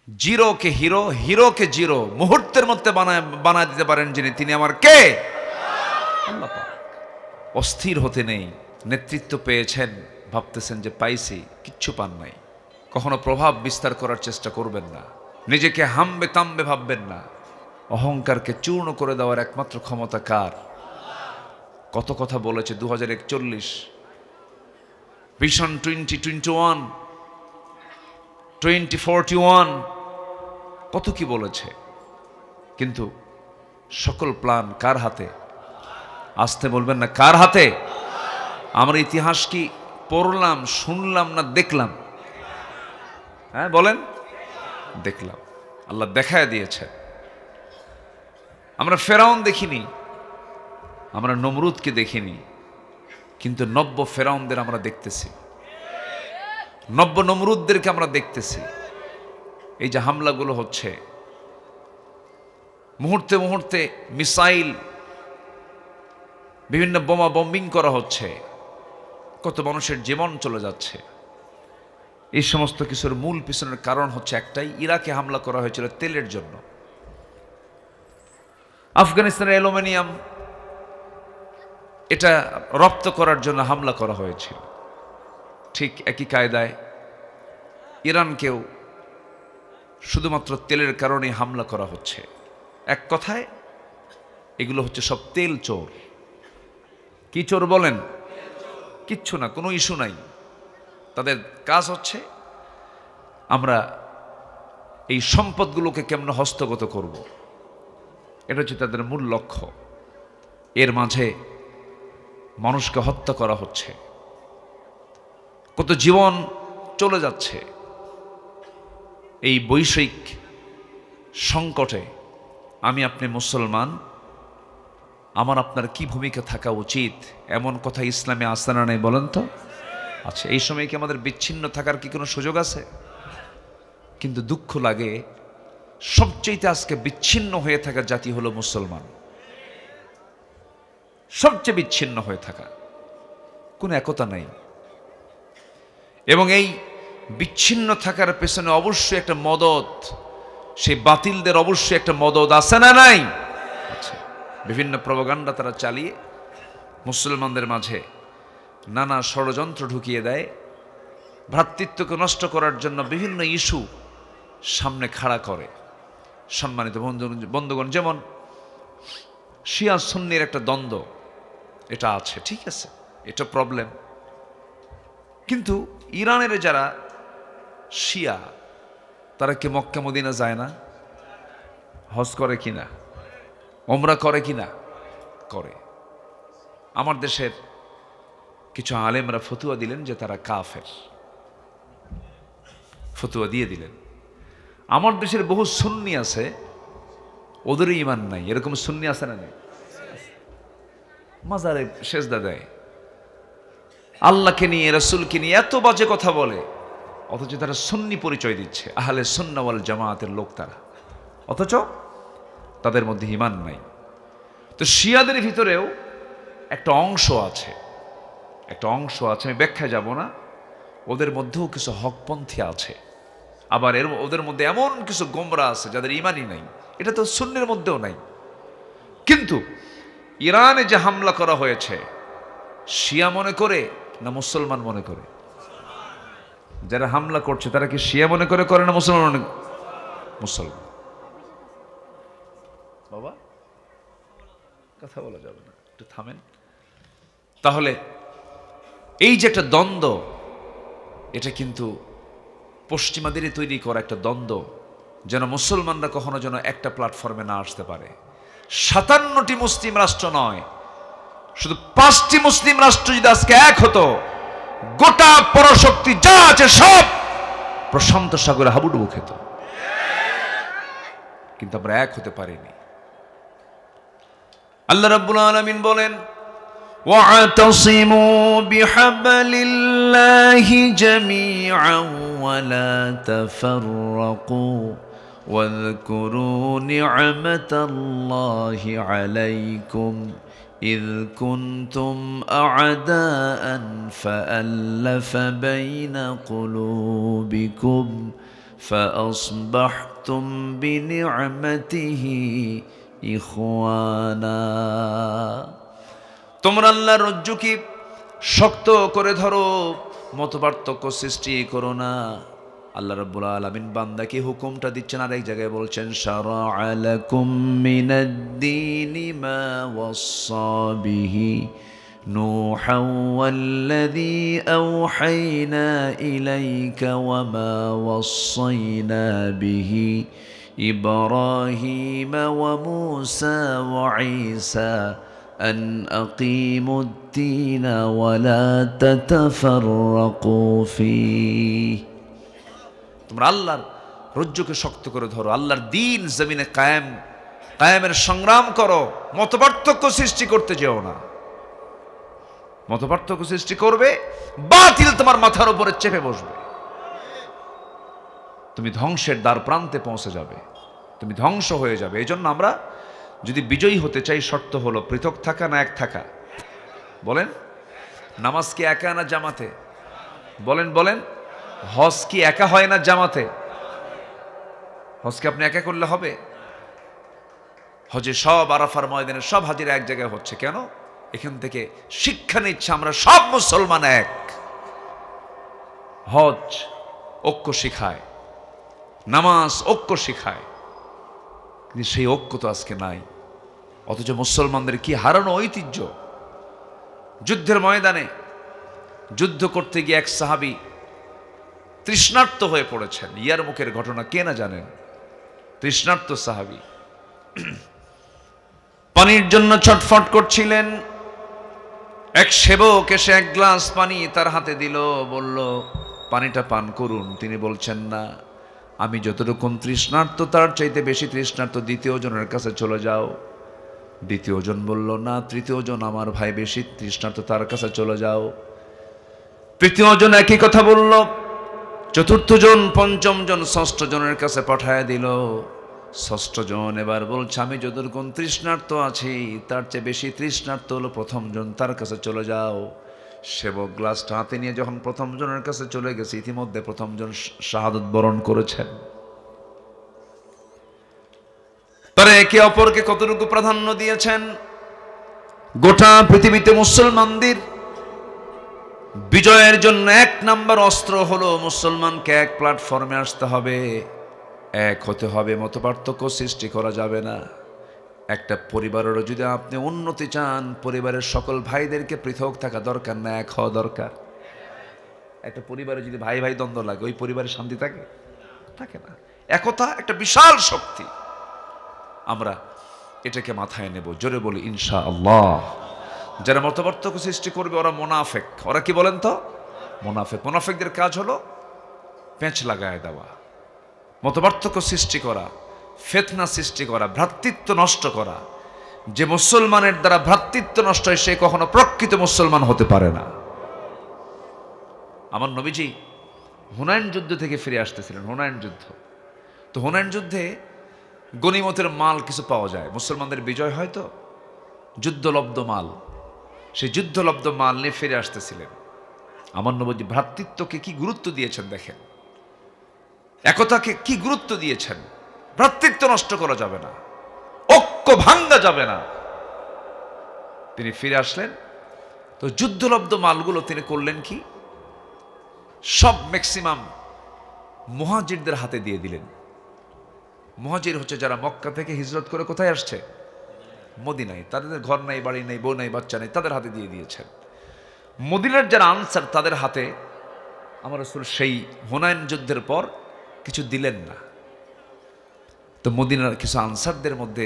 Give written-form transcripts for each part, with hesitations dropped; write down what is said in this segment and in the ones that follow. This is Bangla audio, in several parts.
জিরোকে হিরো, হিরোকে জিরো মুহূর্তের মধ্যে বানায় দিতে পারেন যিনি, তিনি আমার কে? আল্লাহ পাক। অস্থির হতে নেই। নেতৃত্ব পেয়েছেন, ভাবতেছেন যে পাইছি, কিচ্ছু পান নাই। কখনো প্রভাব বিস্তার করার চেষ্টা করবেন না। নিজেকে হামবে তামবে ভাববেন না। অহংকারকে চূর্ণ করে দেওয়ার একমাত্র ক্ষমতা কার? কত কথা বলেছে 2041, ভিশন 2021, 2041, কত কি বলেছে। কিন্তু সকল প্ল্যান কার হাতে? আসতে বলবেন না, কার হাতে? আমরা ইতিহাস কি পড়লাম, শুনলাম না দেখলাম? হ্যাঁ বলেন, দেখলাম। আল্লাহ দেখায় দিয়েছে। আমরা ফেরাউন দেখিনি, আমরা নমরুদকে দেখিনি, কিন্তু নব্য ফেরাউনদের আমরা দেখতেছি, নব্য নমরুদদেরকে আমরা দেখতেছি। এই যে হামলাগুলো হচ্ছে, মুহূর্তে মুহূর্তে মিসাইল, বিভিন্ন বোমা বম্বিং করা হচ্ছে, কত মানুষের জীবন চলে যাচ্ছে। এই সমস্ত কিছুর মূল পিছনের কারণ হচ্ছে একটাই, ইরাকে হামলা করা হয়েছিল তেলের জন্য। আফগানিস্তানের অ্যালুমিনিয়াম এটা রপ্ত করার জন্য হামলা করা হয়েছিল। ঠিক একই কায়দায় ইরানকেও শুধুমাত্র তেলের কারণে হামলা করা হচ্ছে। এক কথায় এগুলো হচ্ছে সব তেল চোর। কি চোর বলেন? কিচ্ছু না, কোনো ইস্যু নাই। তাদের কাজ হচ্ছে আমরা এই সম্পদগুলোকে কেমন হস্তগত করব, এটা হচ্ছে তাদের মূল লক্ষ্য। এর মাঝে মানুষকে হত্যা করা হচ্ছে, কত জীবন চলে যাচ্ছে। এই বৈশ্বিক সংকটে আমি আপনি মুসলমান, আমার আপনার কি ভূমিকা থাকা উচিত? এমন কথা ইসলামে আছে না নাই বলেন তো? আচ্ছা, এই সময় কি আমাদের বিচ্ছিন্ন থাকার কি কোনো সুযোগ আছে? কিন্তু দুঃখ লাগে, সবচেয়ে আজকে বিচ্ছিন্ন হয়ে থাকা জাতি হলো মুসলমান। সবচেয়ে বিচ্ছিন্ন হয়ে থাকা, কোনো একতা নাই। এবং এই বিচ্ছিন্ন থাকার পেছনে অবশ্যই একটা মদদ, সেই বাতিলদের অবশ্যই একটা মদদ আছে না নাই? আচ্ছা, বিভিন্ন প্রপাগান্ডা তারা চালিয়ে মুসলমানদের মাঝে নানা ষড়যন্ত্র ঢুকিয়ে দেয়, ভ্রাতৃত্বকে নষ্ট করার জন্য বিভিন্ন ইস্যু সামনে খাড়া করে। সম্মানিত বন্ধুগণ, যেমন শিয়া সুন্নির একটা দ্বন্দ্ব, এটা আছে, ঠিক আছে, এটা প্রবলেম। কিন্তু ইরানের যারা শিয়া, তারা কি মক্কা মদিনা যায় না? হজ করে কিনা? ওমরা করে কিনা? করে। আমার দেশের কিছু আলেমরা ফতুয়া দিলেন যে তারা কাফের, ফতুয়া দিয়ে দিলেন। আমার দেশের বহু সুন্নি আছে, ওদেরও ইমান নাই। এরকম সুন্নি আছে না নেই? মাজারে সেজদা দেয়, আল্লাহকে নিয়ে, রাসূলকে নিয়ে এত বাজে কথা বলে, অথচ তারা সুন্নি পরিচয় দিচ্ছে, আহলে সুন্নাহ ওয়াল জামাতের লোক তারা, অথচ তাদের মধ্যে ঈমান নাই। তো শিয়াদের ভিতরেও একটা অংশ আছে, আমি ব্যাখ্যায় যাব না। ওদের মধ্যেও কিছু হকপন্থী আছে, আবার ওদের মধ্যে এমন কিছু গোমরা আছে যাদের ঈমানই নাই। এটা তো সুন্নির মধ্যেও নাই। কিন্তু ইরানে যে হামলা করা হয়েছে, শিয়া মনে করে না মুসলমান মনে করে? যারা হামলা করছে তারা কি শিয়া মনে করে না মুসলমান মনে? মুসলমান। বাবা, কথা বলা যাবে না, একটু থামেন। তাহলে এই যে একটা দ্বন্দ্ব, এটা কিন্তু পশ্চিমাদেরই তৈরি করা একটা দ্বন্দ্ব, যেন মুসলমানরা কখনো যেন একটা প্ল্যাটফর্মে না আসতে পারে। 57টি মুসলিম রাষ্ট্র নয়, শুধু 5টি মুসলিম রাষ্ট্র যদি আজকে এক হতো, গোটা পরাশক্তি যা আছে সব প্রশান্ত সাগরে হাবুডুবু খেত। কিন্তু আমরা এক হতে পারিনি। আল্লাহ রাব্বুল আলামিন বলেন, ওয়া'তাসিমু বিহাবলিল্লাহি জামিআন ওয়া লা তাফাররাকু ওয়াযকুরু নি'মাতাল্লাহি আলাইকুম إذ كنتم أعداء فألف بين قلوبكم فأصبحتم بنعمته إخوانا। তোমরা আল্লাহর রজ্জুকে শক্ত করে ধরো, মতপার্থক্য সৃষ্টি করো না। আল্লাহ রাব্বুল আলামিন বান্দাকে হুকুমটা দিচ্ছেন, আর এক জায়গায় বলছেন শারা'a লাকুম মিনাদ-দীনি মা ওয়াসসা বিহি নূহা ওয়াল্লাযী আওহাইনা ইলাইকা ওয়া মা ওয়াসাইনা বিহি ইব্রাহীমা ওয়া মূসা ওয়া ঈসা أن أقيموا الدين ولا تتفرقوا فيه। তোমরা আল্লাহর রজ্জুকে শক্ত করে ধরো, আল্লাহর দ্বীন জমিনে কায়েমের সংগ্রাম করো, মতপার্থক্য সৃষ্টি করতে যেও না। মতপার্থক্য সৃষ্টি করবে, বাতিল তোমার মাথার উপরে চেপে বসবে, তুমি ধ্বংসের দ্বার প্রান্তে পৌঁছে যাবে, তুমি ধ্বংস হয়ে যাবে। এই জন্য আমরা যদি বিজয়ী হতে চাই, শর্ত হলো পৃথক থাকা না এক থাকা। বলেন, নামাজ কি একা না জামাতে? বলেন বলেন, হজ কি একা হয় না জামাতে? হজকে আপনি একা করলে হবে? হজে সব আরাফার ময়দানে সব হাজিরা এক জায়গায় হচ্ছে কেন? এখান থেকে শিক্ষা নিচ্ছে আমরা সব মুসলমান এক। হজ ঐক্য শিখায়, নামাজ ঐক্য শিখায়, কিন্তু সেই ঐক্য তো আজকে নাই। অথচ মুসলমানদের কি হারানো ঐতিহ্য। যুদ্ধের ময়দানে যুদ্ধ করতে গিয়ে এক সাহাবী তৃষ্ণার্ত হয়ে পড়েছেন। ইয়ারমুকের ঘটনা কে না জানেন? তৃষ্ণার্ত সাহাবী পানির জন্য ছটফট করছিলেন। এক সেবক এসে এক গ্লাস পানি তার হাতে দিল, বলল পানিটা পান করুন। তিনি বলছেন না, আমি যতটুকু তৃষ্ণার্ত তার চাইতে বেশি তৃষ্ণার্ত, দ্বিতীয় জনের কাছে চলে যাও। দ্বিতীয় জন বলল না, তৃতীয় জন আমার ভাই বেশি তৃষ্ণার্ত, তার কাছে চলে যাও। তৃতীয় জন একই কথা বলল, চতুর্থ জন, পঞ্চম জন, ষষ্ঠ জনের কাছে পাঠায় দিল। ষষ্ঠ জন এবার বলছে, আমি যতটুকু তৃষ্ণার্ত আছি তার চেয়ে বেশি তৃষ্ণার্ত হলো প্রথম জন, তার কাছে চলে যাও। সেবক গ্লাসটা হাতে নিয়ে যখন প্রথম জনের কাছে চলে গেছে, ইতিমধ্যে প্রথম জন শাহাদাত বরণ করেছেন। তারা একে অপরকে কতটুকু প্রাধান্য দিয়েছেন। গোটা পৃথিবীতে মুসলমানদের বিজয়ের জন্য এক নাম্বার অস্ত্র হলো মুসলমানকে এক প্ল্যাটফর্মে আসতে হবে, এক হতে হবে, মতপার্থক্য সৃষ্টি করা যাবে না। একটা পরিবারেরও যদি আপনি উন্নতি চান, পরিবারের সকল ভাইদেরকে পৃথক থাকা দরকার না, এক হওয়া দরকার। একটা পরিবারে যদি ভাই ভাই দ্বন্দ্ব লাগে, ওই পরিবারে শান্তি থাকে? থাকে না। একতা একটা বিশাল শক্তি, আমরা এটাকে মাথায় নেব। জোরে বলি ইনশাআল্লাহ। যারা মতপার্থক্য সৃষ্টি করবে ওরা মুনাফিক। ওরা কি বলেন তো? মুনাফিক। মুনাফিকদের কাজ হলো পেঁচ লাগায় দেওয়া, মতপার্থক্য সৃষ্টি করা, ফিতনা সৃষ্টি করা, ভ্রাতৃত্ব নষ্ট করা। যে মুসলমানের দ্বারা ভ্রাতৃত্ব নষ্ট হয়, সে কখনো প্রকৃত মুসলমান হতে পারে না। আমার নবীজি হুনাইন যুদ্ধ থেকে ফিরে আসতেছিলেন। হুনাইন যুদ্ধ, তো হুনাইন যুদ্ধে গনিমতের মাল কিছু পাওয়া যায়, মুসলমানদের বিজয় হয় তো, যুদ্ধলব্ধ মাল। সেই যুদ্ধলব্ধ মাল নিয়ে ফিরে আসতেছিলেন। আমার নবীজি ভ্রাতৃত্বকে কি গুরুত্ব দিয়েছেন দেখেন, একতাকে কি গুরুত্ব দিয়েছেন। ভ্রাতৃত্ব নষ্ট করা যাবে না, ঐক্য ভাঙ্গা যাবে না। তিনি ফিরে আসলেন, তো যুদ্ধলব্ধ মালগুলো তিনি করলেন কি, সব ম্যাক্সিমাম মুহাজিরদের হাতে দিয়ে দিলেন। মুহাজির হচ্ছে যারা মক্কা থেকে হিজরত করে কোথায় আসছে? মদিনায়। তাদের ঘর নাই, বাড়ি নেই, বউ নাই, বাচ্চা নেই, তাদের হাতে দিয়ে দিয়েছেন। মদিনার যারা আনসার, তাদের হাতে আমার রাসূল সেই হুনাইন যুদ্ধের পর কিছু দিলেন না। তো মদিনার কিছু আনসারদের মধ্যে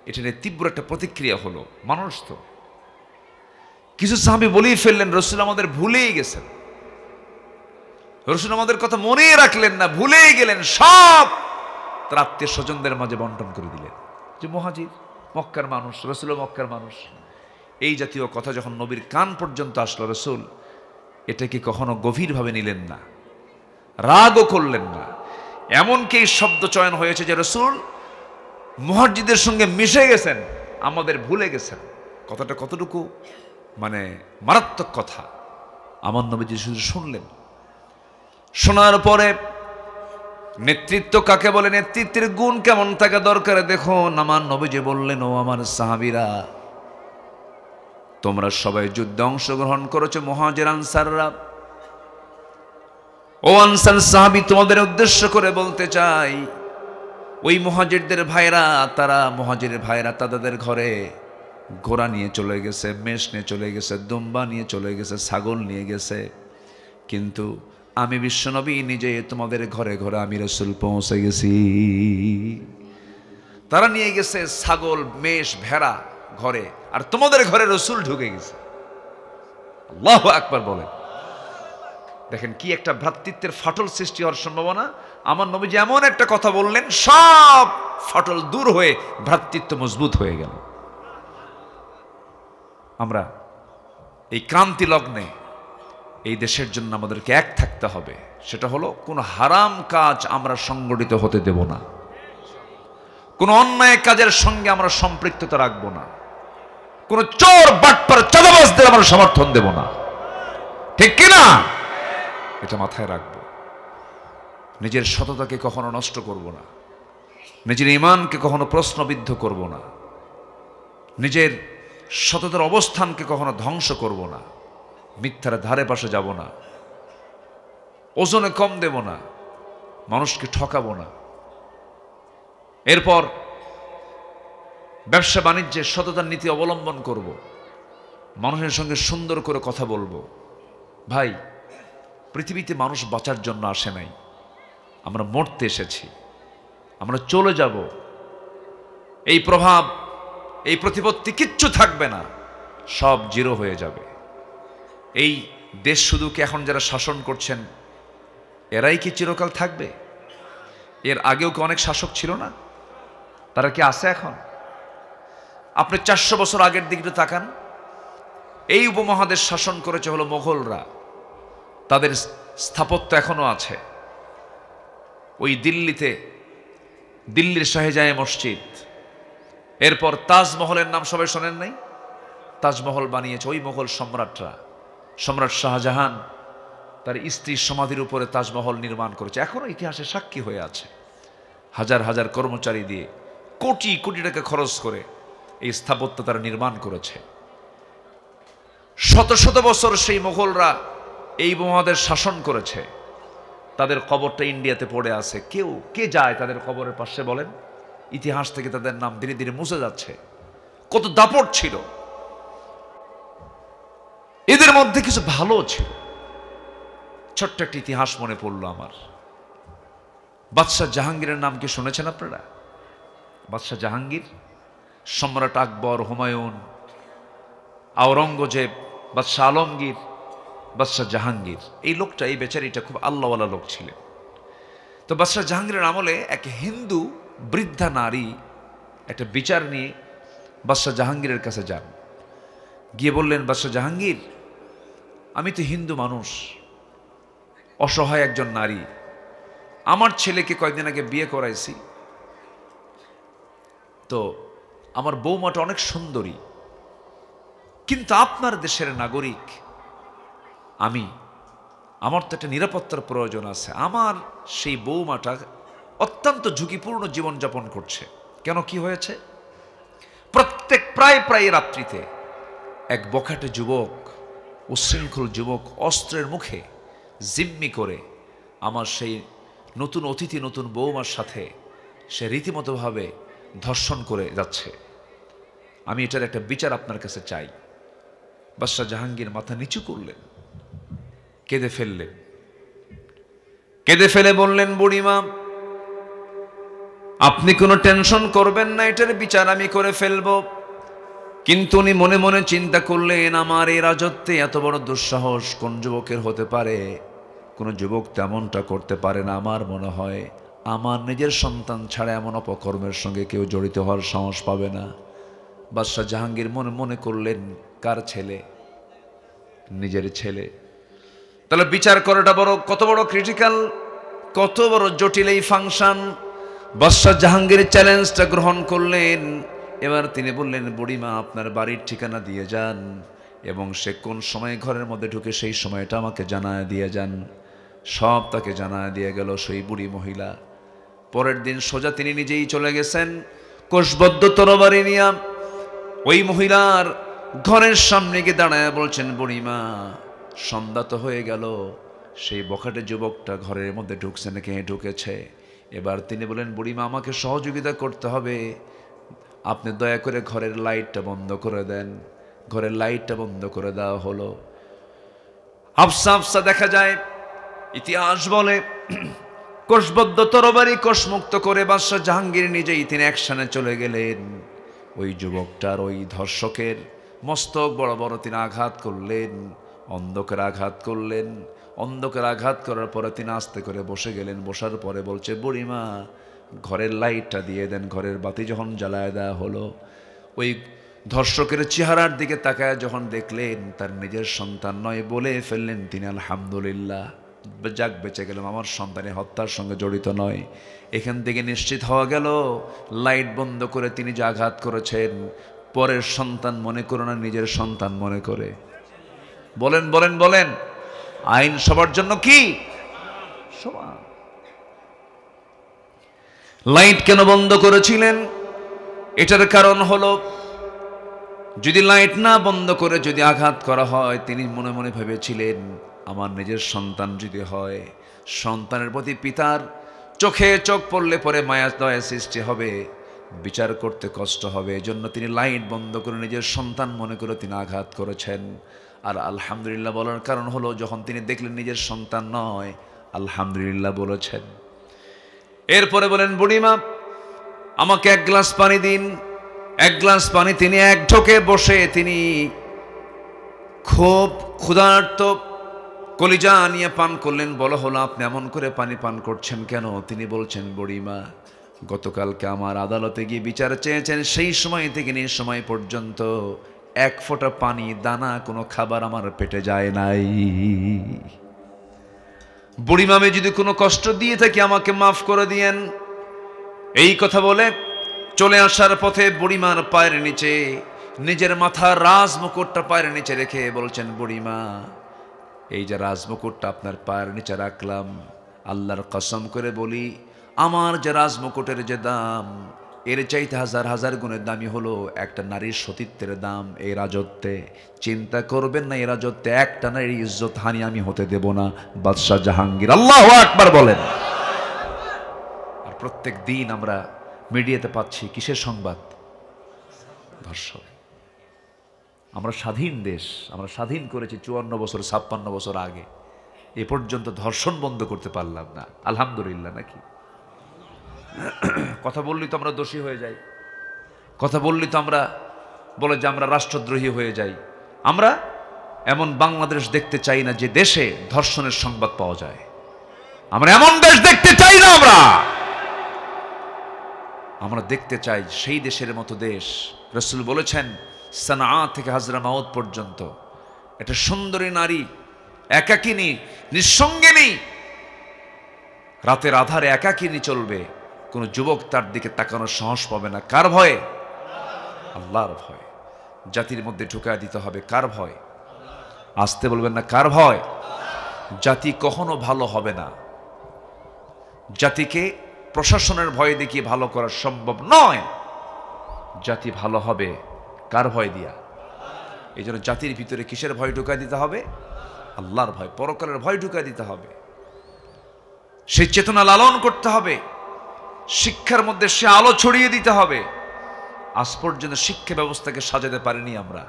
এটা নিয়ে তীব্র একটা প্রতিক্রিয়া হলো। মানুষ তো কিছু সাহাবী বলেই ফেললেন, রাসূল আমাদের ভুলেই গেছেন, রাসূল আমাদের কথা মনেই রাখলেন না, ভুলেই গেলেন, সব তার আত্মীয় স্বজনদের মাঝে বন্টন করে দিলেন। যে মুহাজির, মক্কার মানুষ, রাসূল মক্কার মানুষ। এই জাতীয় কথা যখন নবীর কান পর্যন্ত আসলো, রাসূল এটাকে কখনো গভীরভাবে নিলেন না, রাগও করলেন না। এমনকি এই শব্দ চয়ন হয়েছে যে রাসূল মুহাজিরদের সঙ্গে মিশে গেছেন, আমাদের ভুলে গেছেন। কথাটা কতটুকু মানে মারাত্মক কথা। আমার নবীজি শুধু শুনলেন। শোনার পরে নেতৃত্ব কাকে বলে, নেতৃত্বের গুণ কেমন থাকা দরকার দেখুন। আমার নবীজি বললেন, ও আমার সাহাবীরা, তোমরা সবাই যুদ্ধে অংশগ্রহণ করেছো, মুহাজির আনসাররা। ও আনসার সাহাবী, তোমাদের উদ্দেশ্য করে বলতে চাই, ওই মুহাজিরদের ভাইরা, মুহাজিরের ভাইরা তাদের ঘরে ঘোড়া নিয়ে চলে গেছে, মেষ নিয়ে চলে গেছে, দুম্বা নিয়ে চলে গেছে, ছাগল নিয়ে গেছে, কিন্তু আমি বিশ্বনবী নিজে তোমাদের ঘরে ঘরে আমি রাসূল পৌঁছে গেছি। তারা নিয়ে গেছে ছাগল, মেষ, ভেড়া ঘরে, আর তোমাদের ঘরে রাসূল ঢুকে গেছে। আল্লাহু আকবার বলেন। দেখেন কি একটা ভ্রাতৃত্বের ফাটল সৃষ্টি হওয়ার সম্ভাবনা। আমার নবীজি এমন একটা কথা বললেন, সব ফাটল দূর হয়ে ভ্রাতৃত্ব মজবুত হয়ে গেল। আমরা এই ক্রান্তি লগ্নে এই দেশের জন্য আমাদেরকে এক থাকতে হবে। সেটা হলো, কোনো হারাম কাজ আমরা সংগঠিত হতে দেব না, কোনো অন্যায় কাজের সঙ্গে আমরা সম্পৃক্ততা রাখবো না, কোনো চোর বাটপার চাঁদাবাজদের আমরা সমর্থন দেব না, ঠিক কিনা? এটা মাথায় রাখবো। নিজের সততাকে কখনো নষ্ট করব না, নিজের ঈমানকে কখনো প্রশ্নবিদ্ধ করব না, নিজের সততার অবস্থানকে কখনো ধ্বংস করব না, মিথ্যার ধারে পাশে যাব না, ওজনে কম দেব না, মানুষকে ঠকাবো না। এরপর ব্যবসা বাণিজ্যে সততার নীতি অবলম্বন করব, মানুষের সঙ্গে সুন্দর করে কথা বলবো। ভাই, পৃথিবীতে মানুষ বাঁচার জন্য আসে নাই, আমরা মরতে এসেছি, আমরা চলে যাব। এই প্রভাব, এই প্রতিপত্তি কিচ্ছু থাকবে না, সব জিরো হয়ে যাবে। এই দেশ শুধু কি এখন যারা শাসন করছেন এরাই কি চিরকাল থাকবে? এর আগেও কি অনেক শাসক ছিল না? তারা কি আছে এখন? আপনি 400 বছর আগের দিকে তাকান, এই উপমহাদেশ শাসন করেছে হলো মোগলরা, তাদের স্থাপত্য এখনো আছে। ওই দিল্লিতে, দিল্লির শাহজাহান মসজিদ, এরপর তাজমহলের নাম সবাই শোনেন নাই? তাজমহল বানিয়েছে ওই মোগল সম্রাটরা। সম্রাট শাহজাহান তার স্ত্রীর সমাধির উপরে তাজমহল নির্মাণ করেছে, এখনো ইতিহাসে সাক্ষী হয়ে আছে। হাজার হাজার কর্মচারী দিয়ে কোটি কোটি টাকা খরচ করে এই স্থাপত্য তারা নির্মাণ করেছে। শত শত বছর সেই মোগলরা এই উপমহাদেশ শাসন করেছে। তাদের কবরটা ইন্ডিয়াতে পড়ে আছে, কে যায় তাদের কবরের পাশে বলেন? ইতিহাস থেকে তাদের নাম ধীরে ধীরে মুছে যাচ্ছে। কত দাপট ছিল এদের মধ্যে, কিছু ভালো ছিল। ছোট্ট একটা ইতিহাস মনে পড়লো আমার। বাদশাহ জাহাঙ্গীরের নাম কি শুনেছেন আপনারা? বাদশাহ জাহাঙ্গীর, সম্রাট আকবর, হুমায়ুন, আওরঙ্গজেব, বাদশাহ আলমগীর, বাদশাহ জাহাঙ্গীর, এই লোকটা, এই বেচারিটা খুব আল্লাহওয়ালা লোক ছিলেন। তো বাদশাহ জাহাঙ্গীরের আমলে এক হিন্দু বৃদ্ধা নারী একটা বিচার নিয়ে বাদশাহ জাহাঙ্গীরের কাছে যান। গিয়ে বললেন, বাদশাহ জাহাঙ্গীর, আমি তো হিন্দু মানুষ, অসহায় একজন নারী, আমার ছেলেকে কয়েকদিন আগে বিয়ে করাইছি, তো আমার বৌমাটা অনেক সুন্দরী, কিন্তু আপনার দেশের নাগরিক আমি, আমার তো একটা নিরাপত্তার প্রয়োজন আছে। আমার সেই বৌমাটা অত্যন্ত ঝুঁকিপূর্ণ জীবনযাপন করছে। কেন, কি হয়েছে? প্রায় রাত্রিতে এক বখাটে যুবক, উচ্ছৃঙ্খল যুবক অস্ত্রের মুখে জিম্মি করে আমার সেই নতুন অতিথি, নতুন বৌমার সাথে সে রীতিমতোভাবে ধর্ষণ করে যাচ্ছে। আমি এটার একটা বিচার আপনার কাছে চাই। বাদশাহ জাহাঙ্গীর মাথা নিচু করলেন, কেঁদে ফেললেন। কেঁদে ফেলে বললেন, বুড়িমা, আপনি কোনো টেনশন করবেন না, এটার বিচার আমি করে ফেলবো। কিন্তু উনি মনে মনে চিন্তা করলেন, আমার এই রাজত্বে এত বড় দুঃসাহস কোন যুবকের হতে পারে? কোনো যুবক তেমনটা করতে পারে না। আমার মনে হয় আমার নিজের সন্তান ছাড়া এমন অপকর্মের সঙ্গে কেউ জড়িত হওয়ার সাহস পাবে না। বাদশাহ জাহাঙ্গীর মনে মনে করলেন, কার ছেলে? নিজের ছেলে। তাহলে বিচার করাটা কত বড় ক্রিটিক্যাল, কত বড় জটিল এই ফাংশন। বাদশাহ জাহাঙ্গীর চ্যালেঞ্জটা গ্রহণ করলেন। এবার তিনি বললেন, বুড়িমা, আপনার বাড়ির ঠিকানা দিয়ে যান এবং সে কোন সময় ঘরের মধ্যে ঢুকে সেই সময়টা আমাকে জানায় দিয়ে যান। সব তাকে জানায় দিয়ে গেল। সেই বুড়ি মহিলা পরের দিন সোজা তিনি নিজেই চলে গেছেন কোষবদ্ধ তরবারি নিয়ে ওই মহিলার ঘরের সামনে গিয়ে দাঁড়ায় বলছেন, বুড়িমা সন্ধ্যা তো হয়ে গেল, সেই বখাটে যুবকটা ঘরের মধ্যে ঢুকছে নাকি ঢুকেছে। এবার তিনি বলেন, বুড়িমা আমাকে সহযোগিতা করতে হবে, আপনি দয়া করে ঘরের লাইটটা বন্ধ করে দেন। ঘরের লাইটটা বন্ধ করে দেওয়া হলো। আফসা আফসা দেখা যায়, ইতিহাস বলে কোষবদ্ধ তরবারি কোষমুক্ত করে বাদশাহ জাহাঙ্গীর নিজেই তিনি অ্যাকশনে চলে গেলেন। ওই যুবকটার ওই ধর্ষকের মস্তক বড় বড় তিনি আঘাত করলেন, অন্ধকার আঘাত করলেন। অন্ধকার আঘাত করার পরে তিনি আস্তে করে বসে গেলেন। বসার পরে বলছে, বুড়িমা ঘরের লাইটটা দিয়ে দেন। ঘরের বাতি যখন জ্বালায় দেওয়া হলো, ওই ধর্ষকের চেহারার দিকে তাকায় যখন দেখলেন তার নিজের সন্তান নয়, বলে ফেললেন তিনি, আলহামদুলিল্লাহ, যাক বেঁচে গেলাম, আমার সন্তানের হত্যার সঙ্গে জড়িত নয়। এখান থেকে নিশ্চিত হওয়া গেল লাইট বন্ধ করে তিনি যে আঘাত করেছেন, পরের সন্তান মনে করে না, নিজের সন্তান মনে করে। বলেন বলেন বলেন, আইন সবার জন্য কি সমান? লাইট কেন বন্ধ করেছিলেন? এটার কারণ হলো, যদি লাইট না বন্ধ করে যদি আঘাত করা হয়, তিনি মনে মনে ভেবেছিলেন আমার নিজের সন্তান যদি হয়, সন্তানের প্রতি পিতার চোখে চোখ পড়লে পরে মায়া দয়া সৃষ্টি হবে, বিচার করতে কষ্ট হবে। এজন্য তিনি লাইট বন্ধ করে নিজের সন্তান মনে করে তিনি আঘাত করেছেন। আর আলহামদুলিল্লাহ বলার কারণ হলো, যখন তিনি দেখলেন নিজের সন্তান নয়, আলহামদুলিল্লাহ বলেছেন। এরপরে বলেন, বুড়িমা আমাকে এক গ্লাস পানি দিন। এক গ্লাস পানি তিনি এক ঢোকে বসে তিনি খুব ক্ষুধার্ত কলিজা নিয়ে পান করলেন। বলা হলো, আপনি এমন করে পানি পান করছেন কেন? তিনি বলছেন, বুড়িমা গতকালকে আমার আদালতে গিয়ে বিচার চেয়েছেন, সেই সময় থেকে এই সময় পর্যন্ত এক ফোঁটা পানি, দানা, কোনো খাবার আমার পেটে যায় নাই। বুড়িমা আমি যদি কোনো কষ্ট দিয়ে থাকি আমাকে মাফ করে দিয়েন। এই কথা বলে চলে আসার পথে বুড়িমার পায়ের নিচে নিজের মাথার রাজমুকুটটা পায়ের নিচে রেখে বলছেন, বুড়িমা এই যে রাজমুকুটটা আপনার পায়ের নিচে রাখলাম, আল্লাহর কসম করে বলি আমার যে রাজমুকুটের যে দাম, এর চাইতে হাজার হাজার গুণের দামি হলো একটা নারীর সতীত্বের দাম। এই রাজত্বে চিন্তা করবেন না, এই রাজত্বে একটা নারীর ইজ্জত হানি আমি হতে দেব না। বাদশাহ জাহাঙ্গীর। আল্লাহু আকবার বলেন। আর প্রত্যেক দিন আমরা মিডিয়াতে পাচ্ছি কিসের সংবাদ? ধর্ষণ। আমরা স্বাধীন দেশ, আমরা স্বাধীন করেছি 54 বছর 56 বছর আগে, এ পর্যন্ত ধর্ষণ বন্ধ করতে পারলাম না। আলহামদুলিল্লাহ নাকি? কথা বললি তো আমরা দোষী হয়ে যাই, কথা বললি তো আমরা বলে যে আমরা রাষ্ট্রদ্রোহী হয়ে যাই। আমরা এমন বাংলাদেশ দেখতে চাই না যে দেশে ধর্ষণের সংবাদ পাওয়া যায়। আমরা এমন দেশ দেখতে চাই না। আমরা দেখতে চাই সেই দেশের মতো দেশ। রাসূল বলেছেন, সানা থেকে হাজরামাউত পর্যন্ত একটা সুন্দরী নারী, একাকিনী, নিঃসঙ্গিনী, রাতের আধারে একাকিনী চলবে, কোন যুবক তার দিকে তাকানোর সাহস পাবে না। কার ভয়ে? আল্লাহর ভয়। জাতির মধ্যে ঢুকায় দিতে হবে কার ভয়? আসতে বলবেন না, কার ভয়? জাতি কখনো ভালো হবে না। জাতিকে প্রশাসনের ভয় দেখিয়ে ভালো করা সম্ভব নয়। জাতি ভালো হবে কার ভয় দিয়া? এই জন্য জাতির ভিতরে কিসের ভয় ঢুকায় দিতে হবে? আল্লাহর ভয়, পরকালের ভয় ঢুকায় দিতে হবে। সেই চেতনা লালন করতে হবে, শিক্ষার মধ্যে সে আলো ছড়িয়ে দিতে হবে। আজ পর্যন্ত শিক্ষা ব্যবস্থাকে সাজাতে পারিনি আমরা।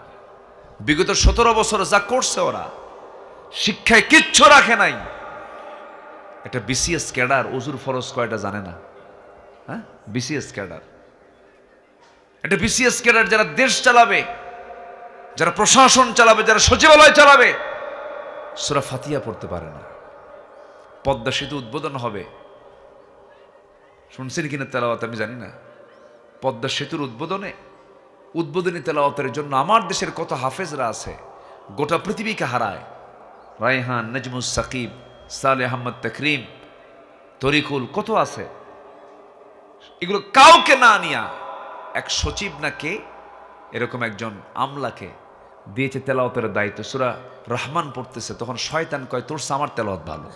বিগত 17 বছর যা করছে ওরা, শিক্ষায় কিচ্ছু রাখে নাই। একটা বিসিএস ক্যাডার ওযুর ফরজ কয়টা জানে না? হ্যাঁ, বিসিএস ক্যাডার, একটা বিসিএস ক্যাডার যারা দেশ চালাবে, যারা প্রশাসন চালাবে, যারা সচিবালয় চালাবে, সূরা ফাতিহা পড়তে পারে না। পদ্মা সেতু উদ্বোধন হবে, শুনছেন কিনা তেলাওয়াত আমি জানি না। পদ্মা সেতুর উদ্বোধনী তেলাওয়াতের জন্য আমার দেশের কত হাফেজরা আছে, গোটা পৃথিবীকে হারায়। রায়হান, নজমুস সাকিব, সালেহ আহমদ তাকরিম, তরিকুল, কত আছে। এগুলো কাউকে না নিয়া এক সচিব না কে এরকম একজন আমলাকে দিয়েছে তেলাওয়াতের দায়িত্ব। সূরা রহমান পড়তেছে, তখন শয়তান কয় তোর আমার তেলাওয়াত ভালো।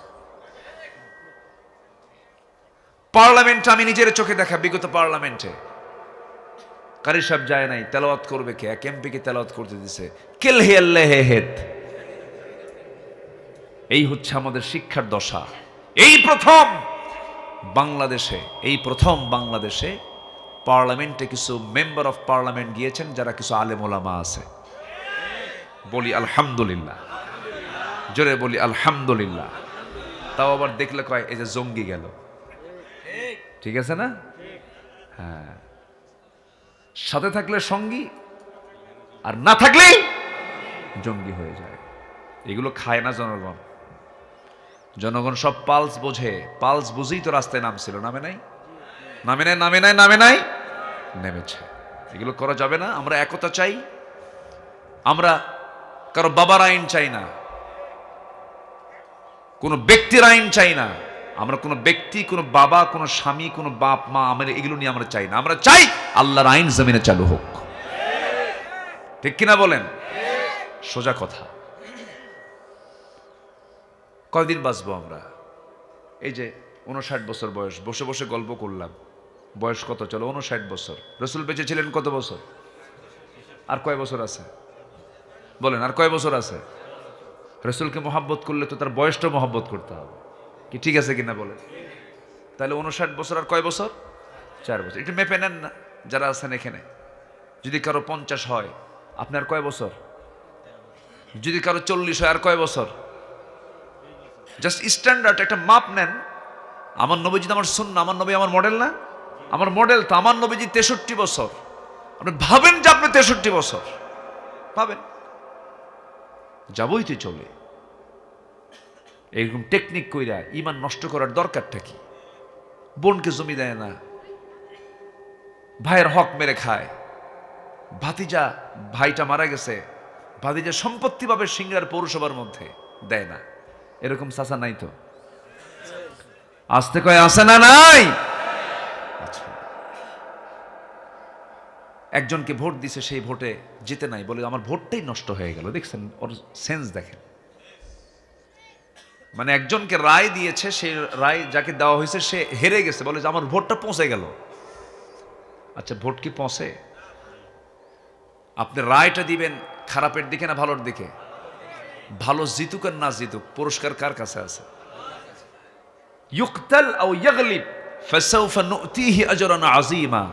পার্লামেন্টে আমি নিজের চোখে দেখা, বিগত পার্লামেন্টে কারি সাহেব যায় নাই, তেলাওয়াত করবে কে? এক এমপিকে তেলাওয়াত করতে দিছে, কিল হি আল্লাহ হেদ। এই হচ্ছে আমাদের শিক্ষার দশা। এই প্রথম বাংলাদেশে পার্লামেন্টে কিছু মেম্বার অফ পার্লামেন্ট গিয়েছেন যারা কিছু আলেম ওলামা আছে। বলি আলহামদুলিল্লাহ, জোরে বলি আলহামদুলিল্লাহ। তাও আবার দেখলে কয় এই যে জঙ্গি গেল, ঠিক আছে না? হ্যাঁ, সাথে থাকলে সঙ্গী আর না থাকলে জঙ্গি হয়ে যায়। এগুলো খায় না জনগণ। জনগণ সব পালস বোঝে, পালস বুঝেই তো রাস্তায় নামছিল, নামে নাই, নেমেছে। এগুলো করা যাবে না। আমরা একতা চাই, আমরা কারো বাবার আইন চাই না, কোনো ব্যক্তির আইন চাই না। আমরা কোনো ব্যক্তি, কোনো বাবা, কোনো স্বামী, কোনো বাপ মা, আমরা এগুলো নিয়ে আমরা চাই না। আমরা চাই আল্লাহর আইন জমিনে চালু হোক। ঠিক কিনা বলেন? সোজা কথা। কয়দিন বাঁচবো আমরা? এই যে 59 বছর বয়স, বসে বসে গল্প করলাম। বয়স কত? চলো 59 বছর। রসুল বেঁচে ছিলেন কত বছর? আর কয় বছর আছে বলেন? আর কয় বছর আছে? রসুলকে মহাব্বত করলে তো তার বয়সটা মহাব্বত করতে হবে, কি ঠিক আছে কিনা বলেন? তাহলে 59 বছর আর কয় বছর? 4 বছর। একটু মেপে নেন না যারা আছেন এখানে। যদি কারো 50 হয়, আপনার কয় বছর? যদি কারো 40 হয়, আর কয় বছর? জাস্ট স্ট্যান্ডার্ড একটা মাপ নেন। আমার নবীজি আমার সুন্নাহ, আমার নবী আমার মডেল না? আমার মডেল তো আমার নবীজি 63 বছর। আপনি ভাবেন যে আপনি 63 বছর ভাবেন, যাবই তো চলে। এইরকম টেকনিক কইরা ইমান নষ্ট করার দরকারটা কি? বোনকে জমি দেয় না, ভাইয়ের হক মেরে খায়, ভাতিজা, ভাইটা মারা গেছে, ভাতিজা সম্পত্তি পাবে সিংড়ার পৌরসভার মধ্যে, দেয় না। এরকম চাচা নাই তো? আসতে কয় আছে না নাই? আচ্ছা, একজনকে ভোট দিছে, সেই ভোটে জিতে নাই, বলে আমার ভোটটাই নষ্ট হয়ে গেল। দেখছেন ওর সেন্স দেখেন। মানে একজনকে রায় দিয়েছে, সেই রায় যাকে দেওয়া হয়েছে সে হেরে গেছে, বলে যে আমার ভোটটা পৌঁছে গেল। আচ্ছা, ভোট কি পৌঁছে? আপনি রায়টা দিবেন খারাপের দিকে না ভালোর দিকে? ভালো জিতুক আর না জিতুক, পুরস্কার কার কাছে আছে? ইউকতাল আও ইয়াগলিব ফাসাউফা নুতিহি আজরান আযীমা।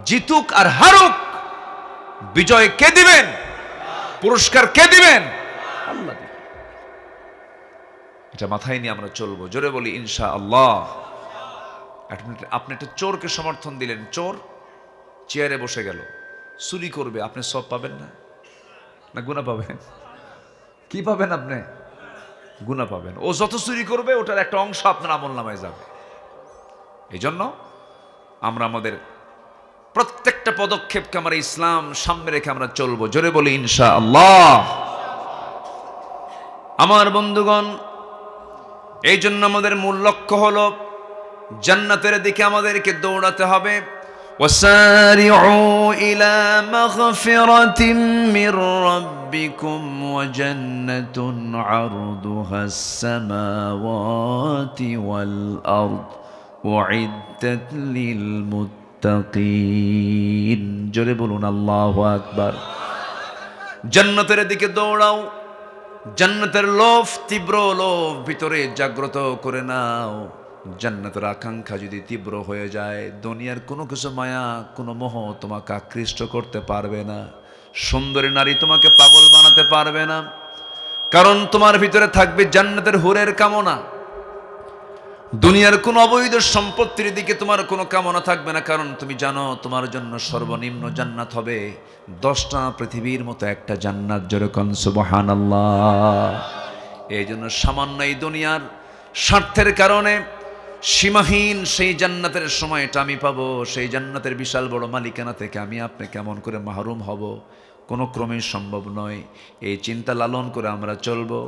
জিতুক আর হারুক, বিজয় কে দিবেন? পুরস্কার কে দিবেন? আল্লাহ দিবেন। এটা মাথায় নিয়ে আমরা চলবো। জোরে বলি ইনশাআল্লাহ। আপনি একটা চোরকে সমর্থন দিলেন, চোর চেয়ারে বসে গেল, চুরি করবে, আপনি সব পাবেন না? না গুনাহ পাবেন? কি পাবেন আপনি? গুনাহ পাবেন। ও যত চুরি করবে ওটার একটা অংশ আপনার আমলনামায় যাবে। এই জন্য আমরা আমাদের প্রত্যেকটা পদক্ষেপকে আমরা ইসলাম সামনে রেখে আমরা চলবো। জোরে বলি ইনশাআল্লাহ। আমার বন্ধুগণ, এই জন্য আমাদের মূল লক্ষ্য হলো জান্নাতের দিকে আমাদেরকে দৌড়াতে হবে। وسارعوا إلى مغفرة من ربكم وجنة عرضها السماوات والأرض أعدت للمتقين। জোরে বলুন আল্লাহু আকবার। জান্নাতের দিকে দৌড়াও। জান্নাতের লোভ, তীব্র লোভ ভিতরে জাগ্রত করে নাও। জান্নাতের আকাঙ্ক্ষা যদি তীব্র হয়ে যায়, দুনিয়ার কোনো কিছু মায়া, কোনো মোহ তোমাকে আকৃষ্ট করতে পারবে না। সুন্দরী নারী তোমাকে পাগল বানাতে পারবে না, কারণ তোমার ভিতরে থাকবে জান্নাতের হুরের কামনা। দুনিয়ার কোনো অবৈধ সম্পত্তির দিকে তোমার কোনো কামনা থাকবে না, কারণ তুমি জানো তোমার জন্য সর্বনিম্ন জান্নাত হবে 10টা পৃথিবীর মতো একটা জান্নাত। যেরকম সুবহানাল্লাহ। এই জন্য সামান্য এই দুনিয়ার স্বার্থের কারণে সীমাহীন সেই জান্নাতের সময়টা আমি পাবো, সেই জান্নাতের বিশাল বড় মালিকানা থেকে আমি আপনি কেমন করে মাহরুম হব? কোনো ক্রমেই সম্ভব নয়। এই চিন্তা লালন করে আমরা চলবো।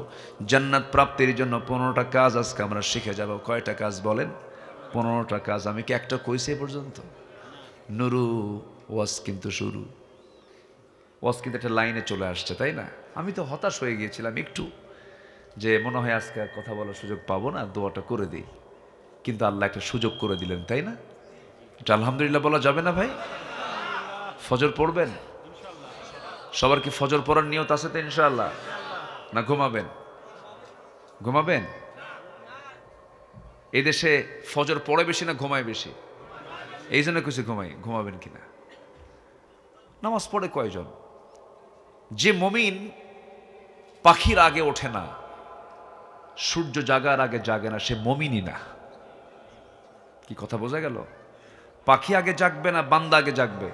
জান্নাত প্রাপ্তির জন্য 15টা কাজ আজকে আমরা শিখে যাব। কয়টা কাজ বলেন? 15টা কাজ। আমি কি একটা কইছি এ পর্যন্ত? নুরু ওয়াজ কিন্তু শুরু, ওয়াজ কিন্তু একটা লাইনে চলে আসছে, তাই না? আমি তো হতাশ হয়ে গিয়েছিলাম একটু, যে মনে হয় আজকে আর কথা বলার সুযোগ পাবো না, দোয়াটা করে দিই। কিন্তু আল্লাহ একটা সুযোগ করে দিলেন, তাই না? এটা আলহামদুলিল্লাহ বলা যাবে না ভাই? ফজর পড়বেন? সবার কি ফজর পড়ার নিয়ত আছে তো ইনশাআল্লাহ? না ঘুমাবেন? ঘুমাবেন? এই দেশে ফজর পড়ে বেশি না ঘুমায় বেশি? এই জন্য কিছু ঘুমাবেন কিনা? নামাজ পড়ে কয়জন? যে মুমিন পাখির আগে ওঠে না, সূর্য জাগার আগে জাগে না, সে মুমিনই না। কি কথা বোঝা গেল? পাখি আগে জাগবে না বান্দা আগে জাগবে?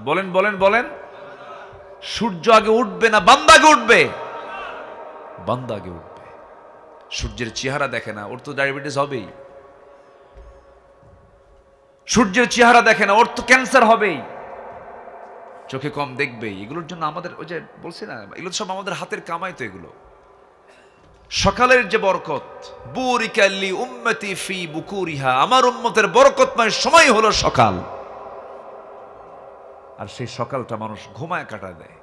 বলেন বলেন বলেন। সূর্য আগে উঠবে না বান্দা আগে উঠবে? বান্দা আগে উঠবে। সূর্যের চেহারা দেখে না, ওর তো ডায়াবেটিস হবেই। সূর্যের চেহারা দেখে না, ওর তো ক্যান্সার হবেই। চোখে কম দেখবেই। এগুলোর জন্য আমাদের, ওই যে বলছি না, এগুলো সব আমাদের হাতের কামাই তো। এগুলো সকালের যে বরকত, বুরিকাল্লি উম্মতি ফি বুকুরিহা, আমার উম্মতের বরকতময় সময় হলো সকাল। আর সেই সকালটা মানুষ ঘুমায় কাটা দেয়,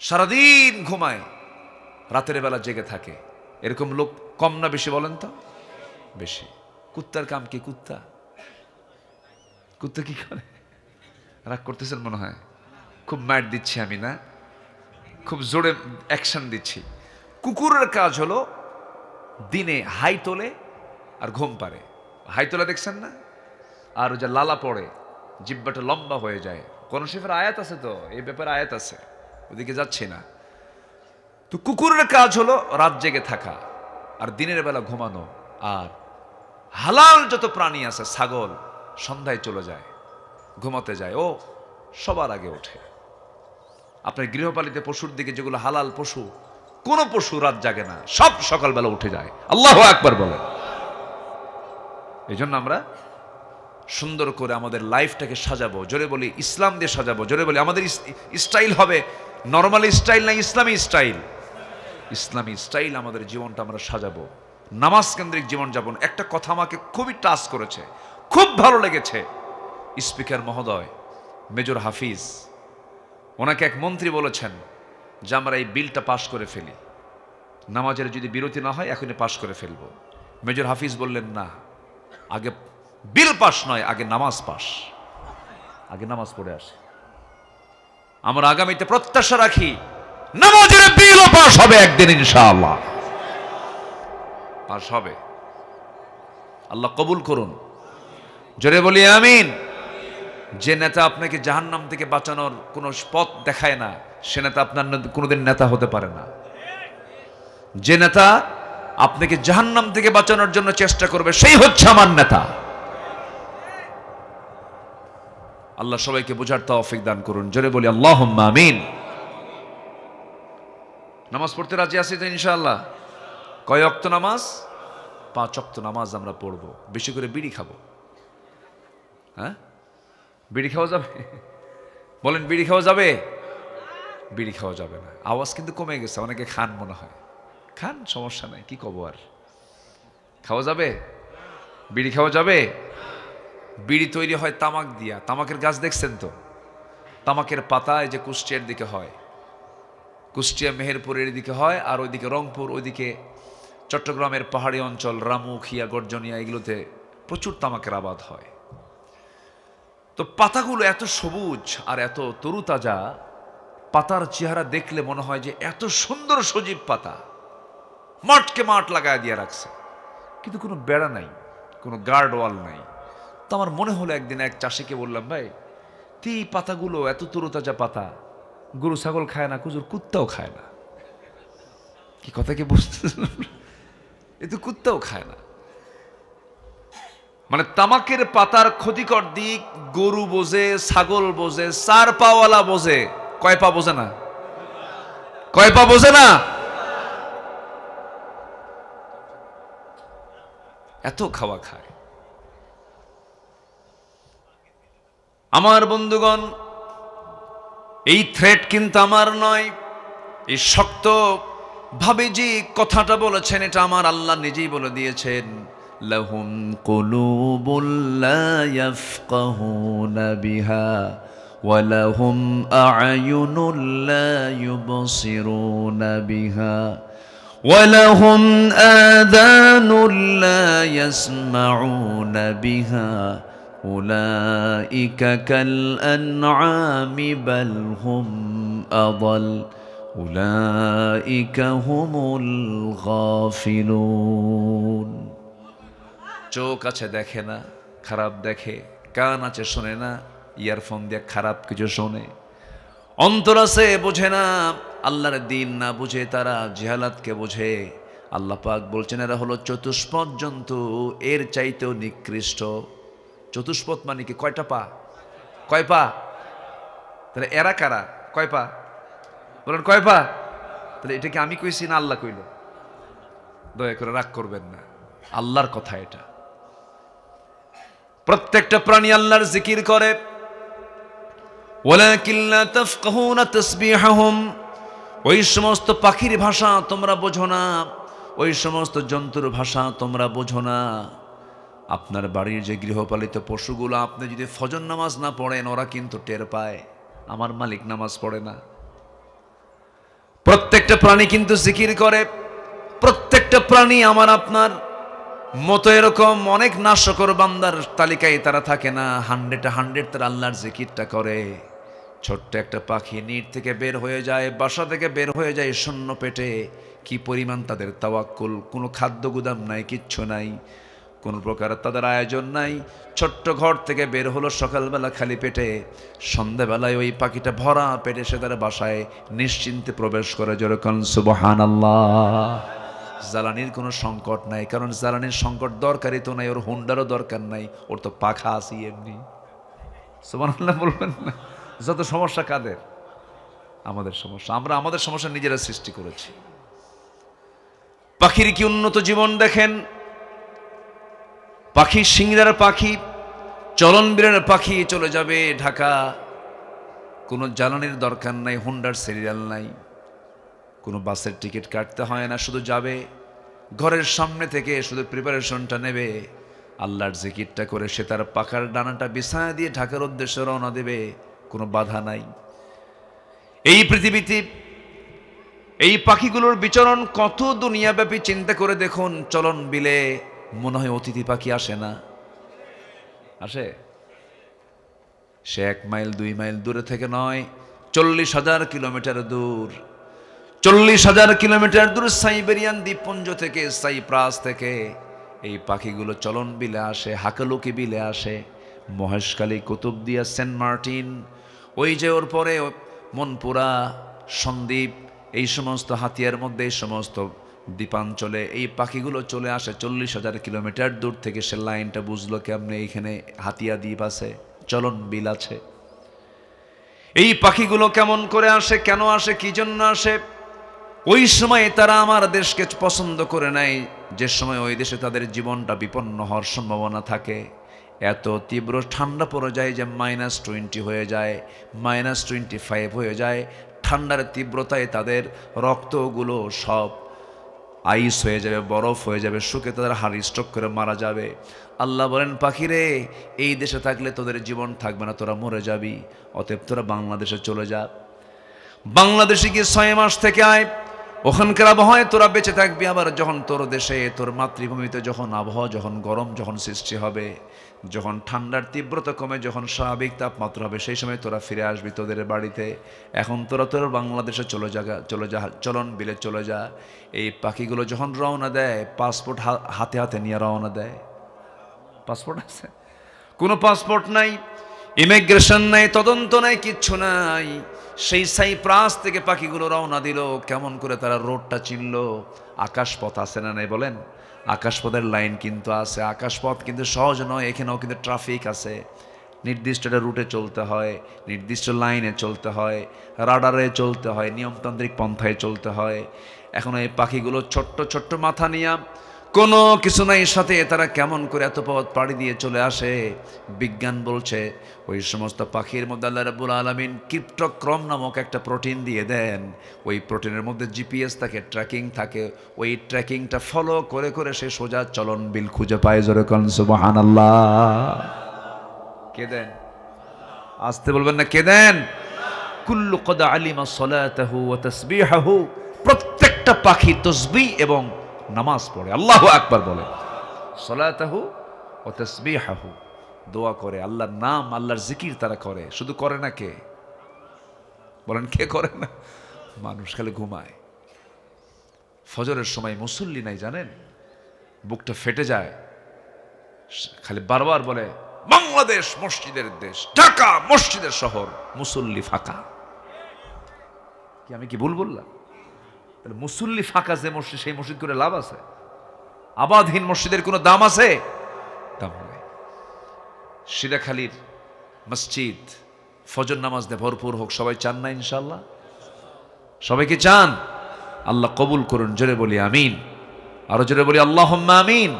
সারাদিন ঘুমায়, রাতের বেলা জেগে থাকে। এরকম লোক কম না বেশি বলেন তো? বেশি। কুত্তার কাম কি? কুত্তা কি করে? রাগ করতেছেন মনে হয়? খুব ম্যাট দিচ্ছি আমি না, খুব জোরে অ্যাকশন দিচ্ছি। কুকুরের কাজ হলো দিনে হাই তোলে আর ঘুম পারে। হাই তোলা দেখছেন না? আর ওই যে লালা পড়ে, জিব্বাটা লম্বা হয়ে যায়। কোন শরীফের আয়াত আছে তো, এই ব্যাপারে আয়াত আছে, ওদিকে যাচ্ছি না। তো কুকুরের কাজ হলো রাত জেগে থাকা আর দিনের বেলা ঘুমানো। আর হালাল যত প্রাণী আছে, ছাগল সন্ধ্যায় চলে যায়, ঘুমাতে যায়, ও সবার আগে ওঠে। আপনার গৃহপালিত পশুর দিকে যেগুলো হালাল পশু, কোন পশু রাত জাগে না, সব সকালবেলা উঠে যায়। আল্লাহু আকবার বলেন। এই জন্য আমরা সুন্দর করে আমাদের লাইফটাকে সাজাবো। জোরে বলি ইসলাম দিয়ে সাজাবো। জোরে বলি আমাদের স্টাইল হবে নরমাল স্টাইল না ইসলামী স্টাইল? ইসলামী স্টাইল আমাদের জীবনটা আমরা সাজাবো, নামাজ কেন্দ্রিক জীবনযাপন। একটা কথা আমাকে খুবই টাচ করেছে, খুব ভালো লেগেছে। স্পিকার মহোদয় মেজর হাফিজ, ওনাকে এক মন্ত্রী বলেছেন যে আমরা এই বিলটা পাশ করে ফেলি, নামাজের যদি বিরতি না হয় এখনই পাশ করে ফেলবো। মেজর হাফিজ বললেন না, আগে বিল পাস নয়, আগে নামাজ পাস, আগে নামাজ পড়ে আসে। আমরা আগামীতে প্রত্যাশা রাখি নামাজের বিলও পাস হবে একদিন ইনশাআল্লাহ, পাস হবে। আল্লাহ কবুল করুন। জোরে বলি আমিন। যে নেতা আপনাকে জাহান্নাম থেকে বাঁচানোর কোনো পথ দেখায় না, সে নেতা আপনার কোনোদিন নেতা হতে পারে না। যে নেতা আপনাকে জাহান্নাম থেকে বাঁচানোর জন্য চেষ্টা করবে, সেই হচ্ছে আমার নেতা। আল্লাহ সবাইকে বোঝার তৌফিক দান করুন। জোরে বলি আল্লাহুম্মা আমিন। নামাজ পড়তে রাজি আছি তো ইনশাআল্লাহ? কয় ওয়াক্ত নামাজ? 5 ওয়াক্ত নামাজ আমরা পড়বো। বেশি করে বিড়ি খাবো। হ্যাঁ, বিড়ি খাওয়া যাবে? বলেন, বিড়ি খাওয়া যাবে? বিড়ি খাওয়া যাবে না। আওয়াজ কিন্তু কমে গেছে, অনেকে খান মনে হয়। খান, সমস্যা নাই, কি কব আর। খাওয়া যাবে? বিড়ি খাওয়া যাবে? বিড়ি তৈরি হয় তামাক দিয়া। তামাকের গাছ দেখছেন তো? তামাকের পাতা এই যে কুষ্টিয়ার দিকে হয়, কুষ্টিয়া মেহেরপুরের দিকে হয়, আর ওইদিকে রংপুর, ওইদিকে চট্টগ্রামের পাহাড়ি অঞ্চল, রামু, খিয়া, গর্জনিয়া, এগুলোতে প্রচুর তামাকের আবাদ হয়। তো পাতাগুলো এত সবুজ আর এত তরুতাজা, পাতার চেহারা দেখলে মনে হয় যে এত সুন্দর সজীব পাতা, মাঠকে মাঠ লাগায় দিয়ে রাখছে, কিন্তু কোনো বেড়া নাই, কোনো গার্ড ওয়াল নাই। তো আমার মনে হলো একদিন এক চাষিকে বললাম, ভাই তুই পাতাগুলো এত তরুতাজা পাতা, গরু ছাগল খায় না, কুজুর কুত্তাও খায় না। কি কথা কি বুঝতে? এ তো কুত্তাও খায় না। মানে তামাকের পাতার ক্ষতিকর দিক গরু বোঝে, ছাগল বোঝে, 4 পাওয়ালা বোঝে, কয় পা বোঝে না? কয় পা বোঝে না? এত খাওয়া খায়। আমার বন্ধুগণ, এই থ্রেট কিন্তু আমার নয়। এই শক্ত ভাবে যে কথাটা বলেছেন, এটা আমার আল্লাহ নিজেই বলে দিয়েছেন, লাহুম কুলুবুল লা ইয়াফকাহুনা বিহা ওয়া লাহুম আ'য়ুনুল লা ইউবসিরুনা বিহা ওয়ালাহুম আযানুন লা ইয়াসমাউনা বিহা উলাইকা কাল আনআমি বাল হুম আযাল উলাইকা হুমুল গাফিলুন। চোখ আছে দেখে না, খারাপ দেখে, কান আছে শোনে না, ইয়ারফোন দিয়ে খারাপ কিছু শোনে, অন্তর আছে বোঝে না, আল্লাহর দিন না বুঝে তারা জিহালাতকে বোঝে। আল্লাহ পাক বলছেন এরা হলো চতুষ্পদ জন্তু, এর চাইতেও নিকৃষ্ট। চতুষ্পদ মানে কি? কয়টা পা? কয় পা? তাহলে এরা কারা? কয় পা? বলেন কয় পা? তাহলে এটা কি আমি কইছি না আল্লাহ কইল? দয়া করে রাগ করবেন না, আল্লাহর কথা এটা। প্রত্যেকটা প্রাণী আল্লাহর জিকির করে। ওয়ালাকিন লা তাফকাহুনা তাসবিহাহুম, ওই সমস্ত পাখির ভাষা তোমরা বোঝো না, ওই সমস্ত জন্তুর ভাষা তোমরা বোঝো না। আপনার বাড়ির যে গৃহপালিত পশুগুলো, আপনি যদি ফজর নামাজ না পড়েন ওরা কিন্তু টের পায় আমার মালিক নামাজ পড়ে না। প্রত্যেকটা প্রাণী কিন্তু জিকির করে। প্রত্যেকটা প্রাণী আমার আপনার মতো এরকম অনেক নাশকর বান্দার তালিকায় তারা থাকে না। 100 তারা আল্লাহর জিকিরটা করে। ছোট্ট একটা পাখি নির থেকে বের হয়ে যায়, বাসা থেকে বের হয়ে যায় শূন্য পেটে। কি পরিমাণ তাদের তাওয়াক্কুল! কোনো খাদ্য গুদাম নাই, কিচ্ছু নাই, কোন প্রকার তাদের আয়োজন নাই। ছোট্ট ঘর থেকে বের হলো সকালবেলা খালি পেটে, সন্ধ্যাবেলায় ওই পাখিটা ভরা পেটে সে তার বাসায় নিশ্চিন্তে প্রবেশ করে। যেরকম সুবহানাল্লাহ। জ্বালানির কোনো সংকট নাই, কারণ জ্বালানির সংকট দরকারই তো নাই, ওর হুন্ডারও দরকার নাই, ওর তো পাখা আসি এমনি। সুবহানাল্লাহ বলবেন না? যত সমস্যা কাদের? আমাদের সমস্যা। আমরা আমাদের সমস্যা নিজেরা সৃষ্টি করেছি। পাখির কি উন্নত জীবন দেখেন! পাখি সিংড়ার পাখি, চলনবিলের পাখি চলে যাবে ঢাকা, কোনো জ্বালানির দরকার নাই, হুন্ডার সিরিয়াল নাই, কোনো বাসের টিকিট কাটতে হয় না, শুধু যাবে ঘরের সামনে থেকে, শুধু প্রিপারেশনটা নেবে, আল্লাহর জিকিরটা করে সে তার পাখার ডানাটা বিছায়া দিয়ে ঢাকার উদ্দেশ্যে রওনা দেবে, কোনো বাধা নাই। এই পৃথিবীতে এই পাখিগুলোর বিচরণ কত দুনিয়াব্যাপী চিন্তা করে দেখুন। চলন বিলে মনে হয় অতিথি পাখি আসে না? আসে? সে 1 মাইল 2 মাইল দূরে থেকে নয়, 40,000 কিলোমিটার দূর, 40,000 কিলোমিটার দূর সাইবেরিয়ান দ্বীপপুঞ্জ থেকে, সাইপ্রাস থেকে এই পাখিগুলো চলন বিলে আসে, হাকালুকি বিলে আসে, মহেশখালী, কুতুবদিয়া, সেন্ট মার্টিন, ওই যে ওর পরে মনপুরা, সন্দ্বীপ, এই সমস্ত হাতিয়ার মধ্যে এই সমস্ত দ্বীপাঞ্চলে এই পাখিগুলো চলে আসে 40,000 কিলোমিটার দূর থেকে। সে লাইনটা বুঝলো কেমনে? এইখানে হাতিয়া দ্বীপ আছে, চলন বিল আছে। এই পাখিগুলো কেমন করে আসে, কেন আসে, কি জন্য আসে? ওই সময় তারা আমার দেশকে পছন্দ করে নেয়, যে সময় ওই দেশে তাদের জীবনটা বিপন্ন হওয়ার সম্ভাবনা থাকে। এত তীব্র ঠান্ডা পড়ে যায় যে -20 হয়ে যায়, -25 হয়ে যায়। ঠান্ডার তীব্রতায় তাদের রক্তগুলো সব আইস হয়ে যাবে, বরফ হয়ে যাবে, শুকে তাদের হাড় স্ট্রোক করে মারা যাবে। আল্লাহ বলেন, পাখিরে, এই দেশে থাকলে তোদের জীবন থাকবে না, তোরা মরে যাবি, অতএব তোরা বাংলাদেশে চলে যা। বাংলাদেশে গিয়ে 6 মাস থেকে আয়, ওখানকার আবহাওয়ায় তোরা বেঁচে থাকবি। আবার যখন তোর দেশে, তোর মাতৃভূমিতে যখন আবহাওয়া, যখন গরম যখন সৃষ্টি হবে, যখন ঠান্ডার তীব্রতা কমে, যখন স্বাভাবিক তাপমাত্রা হবে, সেই সময় তোরা ফিরে আসবি তোদের বাড়িতে। এখন তোরা তোর বাংলাদেশে চলে যা, চলন বিলে চলে যা। এই পাখিগুলো যখন রওনা দেয়, পাসপোর্ট হাতে হাতে নিয়ে রওনা দেয়। পাসপোর্ট আছে? কোনো পাসপোর্ট নাই, ইমিগ্রেশন নাই, তদন্ত নাই, কিচ্ছু নাই। সেই সাইপ্রাস থেকে পাখিগুলো রওনা দিল। কেমন করে তারা রোডটা চিনল? আকাশপথ আছে না নাই বলেন? আকাশপথের লাইন কিন্তু আছে। আকাশপথ কিন্তু সহজ নয়, এখানেও কিন্তু ট্রাফিক আছে। নির্দিষ্ট একটা রুটে চলতে হয়, নির্দিষ্ট লাইনে চলতে হয়, রাডারে চলতে হয়, নিয়মতান্ত্রিক পন্থায় চলতে হয়। এখন এই পাখিগুলো ছোট্ট ছোট্ট মাথা নিয়ে, কোনো কিছু নাই সাথে, তারা কেমন করে এত পথ পাড়ি দিয়ে চলে আসে? বিজ্ঞান বলছে ওই সমস্ত পাখির মধ্যে আল্লাহ রাব্বুল আলামিন ক্রিপ্টোক্রম নামক একটা প্রোটিন দিয়ে দেন। ওই প্রোটিনের মধ্যে জিপিএস থাকে, ট্র্যাকিং থাকে। ওই ট্র্যাকিংটা ফলো করে করে সে সোজা চলন বিল খুঁজে পায়। জোরে কোন সুবহানাল্লাহ। কে দেন? আসতে বলবেন না, কে দেন? কুল্লু কদ আলিমা সলাতাহু ওয়া তাসবিহাহু, প্রত্যেক প্রত্যেকটা পাখি তসবিহ এবং নামাজ পড়ে, আল্লাহু আকবার বলে, সলাতাহু ও তাসবিহাহু, দোয়া করে, আল্লাহর নাম আল্লাহর জিকির তারা করে। শুধু করে না কে বলেন, কে করে না? মানুষ খালি ঘুমায়। ফজরের সময় মুসল্লি নাই জানেন, বুকটা ফেটে যায়, খালি বারবার বলে বাংলাদেশ মসজিদের দেশ, ঢাকা মসজিদের শহর, মুসল্লি ফাঁকা। কি আমি কি ভুল বললাম? তাহলে মুসল্লি ফাঁকা যে মসজিদ, সেই মসজিদ করে লাভ আছে? আবাদহীন মসজিদের কোনো দাম আছে? দাম নাই। সিরাখালীর মসজিদ ফজর নামাজ দিয়ে ভরপুর হোক, সবাই চান না ইনশাআল্লাহ? সবাই কি চান? আল্লাহ কবুল করুন, জোরে বলি আমিন। আরো জোরে বলি আল্লাহুম্মা আমিন।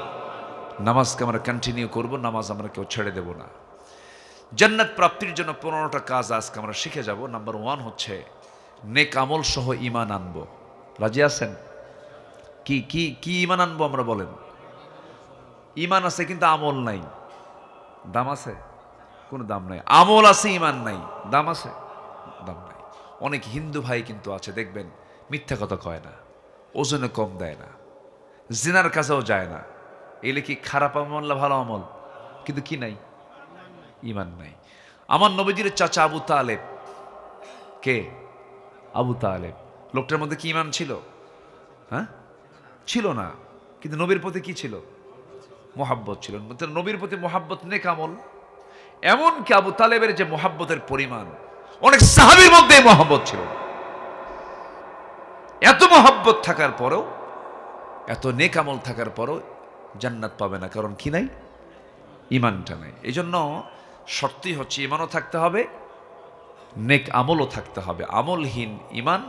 নামাজকে আমরা কন্টিনিউ করব, নামাজ আমরা কেউ ছেড়ে দেব না। জান্নাত প্রাপ্তির জন্য 15টা কাজ আজকে আমরা শিখে যাব। নাম্বার 1 হচ্ছে নেক আমল সহ ঈমান আনবো। রাজি আছেন? কি কি কি ঈমান আনবো আমরা বলেন? ঈমান আছে কিন্তু আমল নাই, দাম আছে? কোনো দাম নাই। আমল আছে, ঈমান নাই, দাম আছে? দাম নাই। অনেক হিন্দু ভাই কিন্তু আছে দেখবেন, মিথ্যা কথা কয় না, ওজনে কম দেয় না, জিনার কাছেও যায় না। এলে কি খারাপ আমল না ভালো আমল? কিন্তু কি নাই? ঈমান নাই। আমার নবীজির চাচা আবু তালেব, কে? আবু তালেব। লোকটার মধ্যে কি ঈমান ছিল? হ্যাঁ, ছিল না, কিন্তু নবীর প্রতি কি ছিল? মোহাব্বত ছিল। নবীর প্রতি মোহাব্বত নেক আমল। এমন কি আবু তালেবের যে মোহাব্বতের পরিমাণ, অনেক সাহাবীর মধ্যে মোহাব্বত ছিল। এত মোহাব্বত থাকার পরেও, এত নেক আমল থাকার পরেও জান্নাত পাবে না, কারণ কি নাই? ঈমানটা নাই। এই জন্য শর্তই হচ্ছে ঈমানও থাকতে হবে, নেক আমলও থাকতে হবে। আমলহীন ঈমান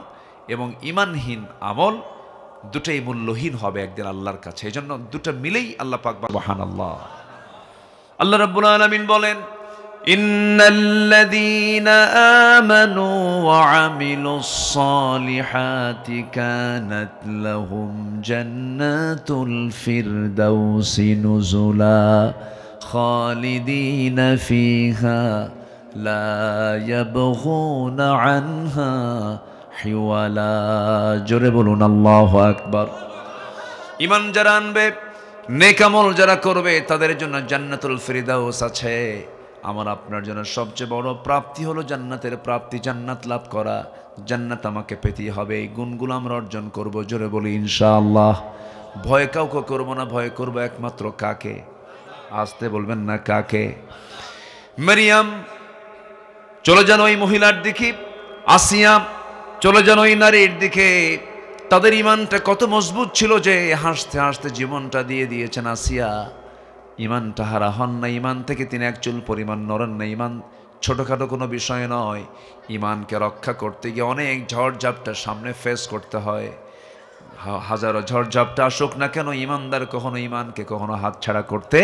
এবং ঈমানহীন আমল দুটাই মূল্যহীন হবে একদিন আল্লাহর কাছে। এই জন্য দুটা মিলেই আল্লাহ পাক, সুবহানাল্লাহ। আল্লাহ রাব্বুল আলামিন বলেন, ইন্নাল্লাযীনা আমানু ওয়া আমিলুস সালিহাতি কানাত লাহুম জান্নাতুল ফিরদাউসি নুজুলা খালিদিনা ফিহা লা ইয়াবগুনা আনহা হিওয়ালা। জোরে বলুন আল্লাহু আকবার। ঈমান যারা আনবে, নেক আমল যারা করবে, তাদের জন্য জান্নাতুল ফিরদাউস আছে। আমার আপনার জন্য সবচেয়ে বড় প্রাপ্তি হলো জান্নাতের প্রাপ্তি, জান্নাত লাভ করা। জান্নাত আমাকে পেতেই হবে, এই গুণগুলো আমরা অর্জন করব। জোরে বলি ইনশাআল্লাহ। ভয় কাউকে করবো না, ভয় করবো একমাত্র কাকে? আসতে বলবেন না, কাকে? মারিয়াম চলে যান ওই মহিলার দিকে, আসিয়া চলে যান ওই নারীর দিকে। তাদের ঈমানটা কত মজবুত ছিল যে হাসতে হাসতে জীবনটা দিয়ে দিয়েছেন আসিয়া। ঈমানটা হারা হন না, ঈমান থেকে তিনি এক চুল পরিমাণ নড়েন না। ঈমান ছোটখাটো কোনো বিষয় নয়। ঈমানকে রক্ষা করতে গিয়ে অনেক ঝড়ঝাপটা সামনে ফেস করতে হয়। হাজারো ঝড়ঝাপটা আসুক না কেন, ঈমানদার কখনো ঈমানকে কখনো হাতছাড়া করতে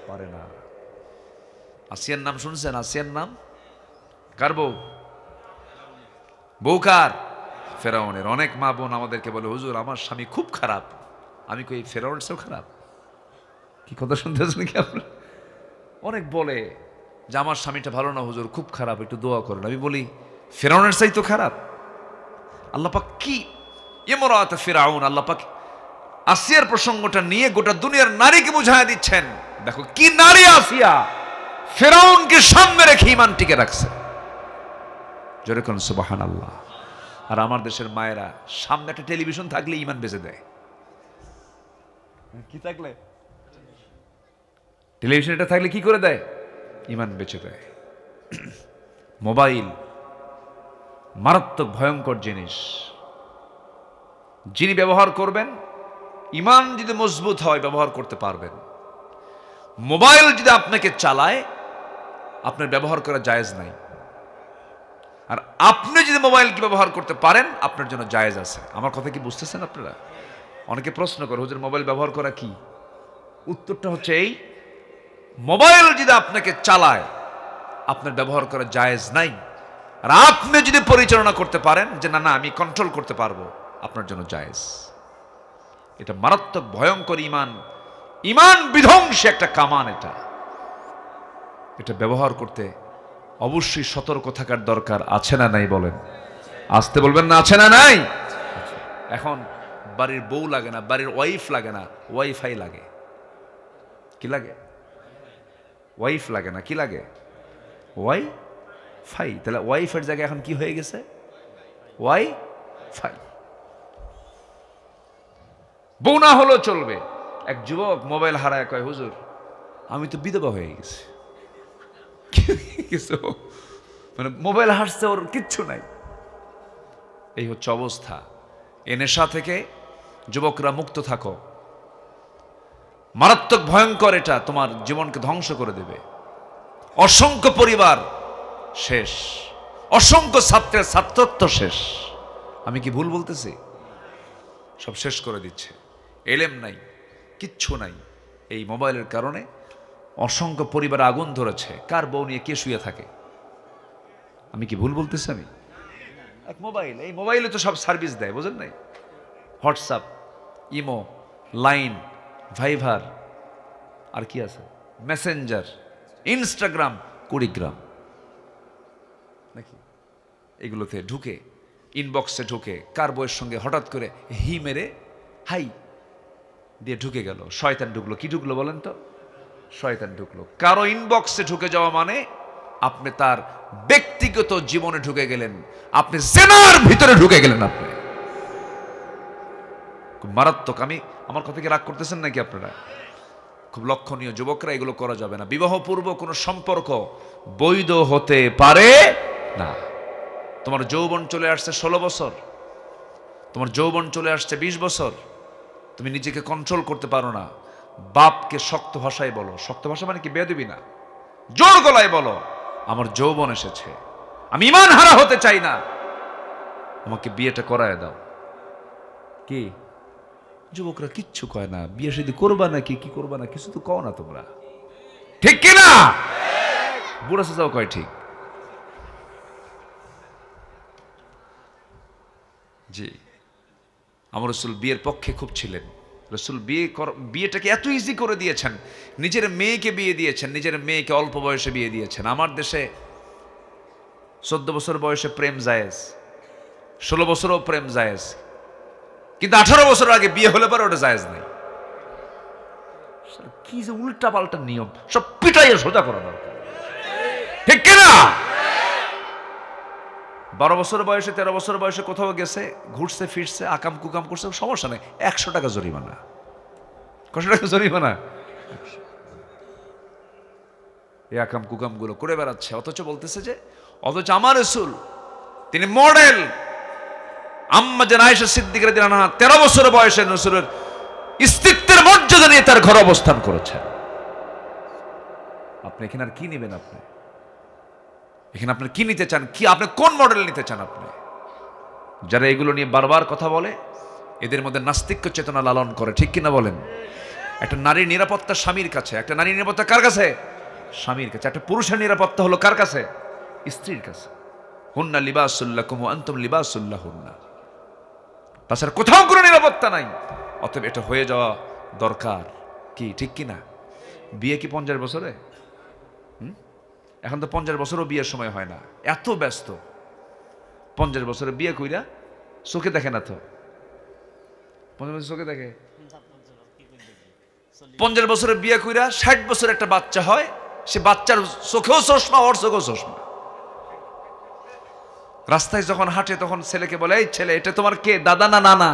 পারে না। আসিয়ার নাম শুনছেন? আসিয়ার নাম কার বউ? বউ কার? ফেরাউনের। অনেক মা বোন আমাদেরকে বলে, হুজুর আমার স্বামী খুব খারাপ। আমি কই ফেরাউনের চেয়েও খারাপ? কি কথা শুনতেছেন কি আপনারা? অনেক বলে যে আমার স্বামীটা ভালো না হুজুর, খুব খারাপ, একটু দোয়া করেন। আমি বলি ফেরাউনের চাই তো খারাপ। আল্লাহ পাক কি ইমরাত ফিরাউন, আল্লাহ পাক আসিয়ার প্রসঙ্গটা নিয়ে গোটা দুনিয়ার নারীকে বুঝায় দিচ্ছেন। দেখো কি নারী আসিয়া, ফেরাউনকে সামনে রেখে ঈমান টিকে রাখছে। জোরে কোন সুবহানাল্লাহ। আর আমার দেশের মায়েরা সামনে একটা টেলিভিশন থাকলে ঈমান বেঁচে দেয়। কি থাকলে? টেলিভিশন এটা থাকলে কি করে দেয়? ঈমান বেঁচে দেয়। মোবাইল মারাত্মক ভয়ঙ্কর জিনিস। যিনি ব্যবহার করবেন, ঈমান যদি মজবুত হয় ব্যবহার করতে পারবেন। মোবাইল যদি আপনাকে চালায়, আপনার ব্যবহার করা জায়েজ নাই। আর আপনি যদি মোবাইলকে ব্যবহার করতে পারেন, আপনার জন্য জায়েজ আছে। আমার কথা কি বুঝতেছেন আপনারা? অনেকে প্রশ্ন করে, হুজুর মোবাইল ব্যবহার করা কি? উত্তরটা হচ্ছে এই, মোবাইল যদি আপনাকে চালায়, আপনার ব্যবহার করা জায়েজ নাই। আর আপনি যদি পরিচালনা করতে পারেন যে না না আমি কন্ট্রোল করতে পারবো, আপনার জন্য জায়েজ। এটা মারাত্মক ভয়ঙ্কর ঈমান, ঈমান বিধ্বংসী একটা কামান। এটা ব্যবহার করতে অবশ্যই সতর্ক থাকার দরকার আছে না নাই? বলেন, আসতে বলবেন না, আছে না নাই? এখন বাড়ির বউ লাগে না, বাড়ির ওয়াইফ লাগে না, ওয়াইফাই লাগে। কি লাগে? ওয়াইফ লাগে না, কি লাগে? ওয়াইফাই। তাহলে ওয়াইফের জায়গায় এখন কি হয়ে গেছে? ওয়াইফাই। বউ না হলেও চলবে। এক যুবক মোবাইল হারায় কয়, হুজুর আমি তো বিধবা হয়ে গেছি। কিছু মানে মোবাইল হারছে, ওর কিচ্ছু নাই। এই হচ্ছে অবস্থা। এ নেশা থেকে যুবকরা মুক্ত থাকো। মারাত্মক ভয়ঙ্কর, এটা তোমার জীবনকে ধ্বংস করে দেবে। অসংখ্য পরিবার শেষ, অসংখ্য ছাত্রের ছাত্রত্ব শেষ। আমি কি ভুল বলতেছি? সব শেষ করে দিচ্ছে। এলেম নাই, কিচ্ছু নাই। এই মোবাইলের কারণে অসংখ্য পরিবার আগুন ধরেছে। কার বউ নিয়ে কে শুয়ে থাকে? আমি কি ভুল বলতেছি? আমি এক মোবাইল, এই মোবাইলে তো সব সার্ভিস দেয়, বুঝেন নাই? হোয়াটসঅ্যাপ, ইমো, লাইন, ভাইভার, আর কি আছে, মেসেঞ্জার, ইনস্টাগ্রাম, কুড়িগ্রাম নাকি, এগুলোতে ঢুকে ইনবক্সে ঢুকে কার বউয়ের সঙ্গে হঠাৎ করে হি মেরে হাই দিয়ে ঢুকে গেল। শয়তান ঢুকলো। কি ঢুকলো বলেন তো? শয়তান ঢুকলো। কারো ইনবক্সে ঢুকে যাওয়া মানে আপনি তার ব্যক্তিগত জীবনে ঢুকে গেলেন, আপনি জেনার ভিতরে ঢুকে গেলেন। আপনি খুব মারাত্মক। আমার কথা কি রাগ করতেছেন নাকি আপনারা? খুব লক্ষণীয়। যুবকরা এগুলো করা যাবে না। বিবাহপূর্ব কোনো সম্পর্ক বৈধ হতে পারে না। তোমার যৌবন চলে আসছে 16 বছর, তোমার যৌবন চলে আসছে 20 বছর, তুমি নিজেকে কন্ট্রোল করতে পারো না। বাপকে শক্ত ভাষায় বলো। শক্ত ভাষা মানে কি? বেয়াদবি না, জোর গলায় বলো, আমার যৌবন এসেছে, আমি ঈমান হারা হতে চাই না, আমাকে বিয়েটা করায় দাও। কি যুবকরা কিচ্ছু কয় না। বিয়ে শাদী করবা নাকি কি করবা না, কিছু তো কও না তোমরা, ঠিক কিনা? বুড়া চাচাও কয় ঠিক। জি, আমার রাসূল বিয়ের পক্ষে খুব ছিলেন। রাসূল বিয়েটাকে এত ইজি করে দিয়েছেন, নিজের মেয়েকে বিয়ে দিয়েছেন, নিজের মেয়েকে অল্প বয়সে বিয়ে দিয়েছেন। আমার দেশে 14 বছর বয়সে প্রেম জায়েজ, 16 বছরও প্রেম জায়েজ, কিন্তু 18 বছর আগে বিয়ে হলে পরে ওটা জায়েজ নেই। কি যে উল্টা পাল্টা নিয়ম, সব পিটাইয়ে সোজা করা দরকার, ঠিক কিনা? 12 বছর বয়সে 13 বছর বয়সে কোথাও গেছে, ঘুরছে ফিরছে, আকাম কুকাম করছে, সমস্যা নেই, 100 টাকা জরিমানা। কত টাকা জরিমানা? এই আকাম কুকাম গুলো করে বেড়াচ্ছে, অথচ বলতেছে যে, অথচ আমার রাসূল তিনি মডেল। আম্মা জান আয়েশা সিদ্দিকা রাদিয়াল্লাহু আনহা 13 বছর বয়সে রাসূলের স্ত্রীত্বের মর্যাদা নিয়ে তার ঘরে অবস্থান করেছেন। আপনি এখানে আর কি নেবেন? এখানে আপনি কি নিতে চান? কি আপনি কোন মডেল নিতে চান? আপনি যারা এগুলো নিয়ে বারবার কথা বলে, এদের মধ্যে নাস্তিক্য চেতনা লালন করে, ঠিক কিনা বলেন? একটা নারীর নিরাপত্তা স্বামীর কাছে। একটা নারীর নিরাপত্তা কার কাছে? স্বামীর কাছে। একটা পুরুষের নিরাপত্তা হলো কার কাছে? স্ত্রীর কাছে। হুন্না লিবাসুল লাকুম ওয়া আনতুম লিবাসুল লাহুন্না। তাছাড়া কোথাও কোনো নিরাপত্তা নাই। অতএব এটা হয়ে যাওয়া দরকার, কি ঠিক কিনা? বিয়ে কি 50 বছরে? এখন তো 50 বছরও বিয়ের সময় হয় না, এত ব্যস্ত। 50 বছরে বিয়ে কইরা চোখে দেখে না তো। 50 বছর চোখে দেখে? 50 বছরে বিয়ে কইরা 60 বছর একটা বাচ্চা হয়, সে বাচ্চার চোখেও চশমা, ওর চোখেও চশমা। রাস্তায় যখন হাঁটে তখন ছেলেকে বলে, এই ছেলে, এটা তোমার কে? দাদা না নানা?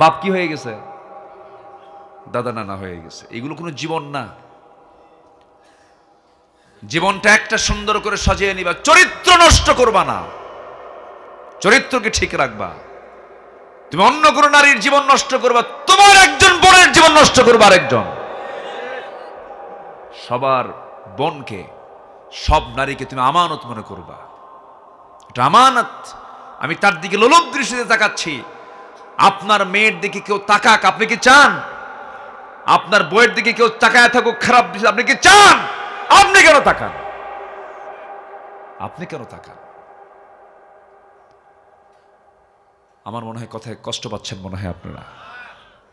বাপ কি হয়ে গেছে? দাদা নানা হয়ে গেছে। এগুলো কোনো জীবন না। জীবনটা একটা সুন্দর করে সাজিয়ে নিবা, চরিত্র নষ্ট করবা না, চরিত্রকে ঠিক রাখবা। তুমি অন্য কোনো নারীর জীবন নষ্ট করবা, তোমার একজন বোনের জীবন নষ্ট করবা আরেকজন। সবার বোনকে, সব নারীকে তুমি আমানত মনে করবা, এটা আমানত। আমি তার দিকে লোলুপ দৃষ্টিতে তাকাচ্ছি। আপনার মেয়ের দিকে কেউ তাকাক, আপনি কি চান? আপনার বইয়ের দিকে কেউ তাকায় থাকুক খারাপ দৃষ্টিতে, আপনি কি চান? আপনি কেন তাকান? আপনি কেন তাকান? আমার মনে হয় কথায় কষ্ট পাচ্ছেন মনে হয় আপনারা।